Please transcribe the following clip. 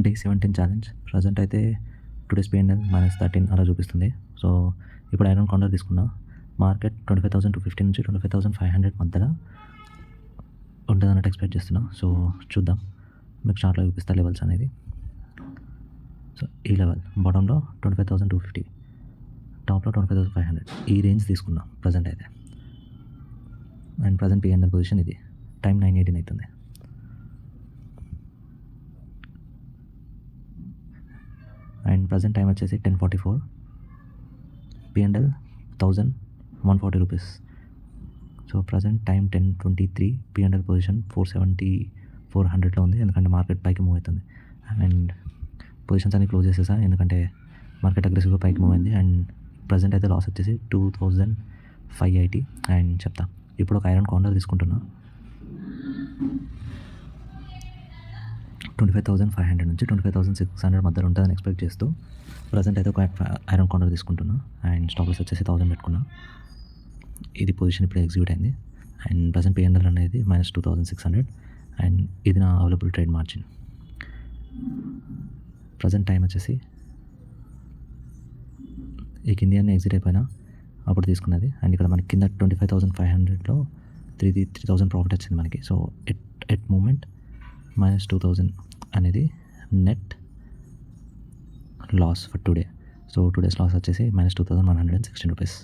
Day 17 challenge present అయితే today's PNL -13 అలా చూపిస్తుంది. సో ఇప్పుడు ఐరన్ కాండర్ తీసుకున్నా. మార్కెట్ 25,250 నుంచి 25,500 మధ్యలో ఉంటుందన్నట్టు ఎక్స్పెక్ట్ చేస్తున్నా. సో చూద్దాం, మీకు చార్ట్లో చూపిస్తా లెవెల్స్ అనేది. సో ఈ లెవెల్ బాటంలో 25,250, టాప్లో 25,500 ఈ రేంజ్ తీసుకున్నా ప్రజెంట్ అయితే. అండ్ ప్రజెంట్ పిఎన్ఎల్ పొజిషన్ ఇది. టైం 9:18 అవుతుంది. అండ్ ప్రజెంట్ టైం వచ్చేసి 10:44. PNL 1,140 rupees. So present time 10:23. PNL position 470-400లో ఉంది, ఎందుకంటే మార్కెట్ పైకి మూవ్ అవుతుంది. అండ్ పొజిషన్స్ అన్ని క్లోజ్ చేసేసా, ఎందుకంటే మార్కెట్ అగ్రెసివ్గా పైకి మూవ్ అయింది. అండ్ ప్రజెంట్ అయితే లాస్ వచ్చేసి 2,580. అండ్ చెప్తా, ఇప్పుడు ఒక ఐరన్ కాండర్ తీసుకుంటున్నా. 25,500 నుంచి 25,600 మధ్యలో ఉంటుందని ఎక్స్పెక్ట్ చేస్తూ ప్రజెంట్ అయితే ఒక ఐరన్ కాండర్ తీసుకుంటున్నా. అండ్ స్టాప్ లాస్ వచ్చేసి 1,000 పెట్టుకున్నా. ఇది పొజిషన్ ఇప్పుడు ఎగ్జిక్యూట్ అయింది. అండ్ ప్రజెంట్ పిఎన్ఎల్ అనేది -2,600. అండ్ ఇది నా available trade margin. Present time వచ్చేసి ఈ కింది అన్ని ఎగ్జిట్ అయిపోయినా అప్పుడు తీసుకున్నది. అండ్ ఇక్కడ మనకి కింద 25,500లో 3,000 ప్రాఫిట్ వచ్చింది మనకి. సో ఎట్ మూమెంట్ -2,000 అనేది net loss for today. So today's loss వచ్చేసి -2,116 రూపీస్.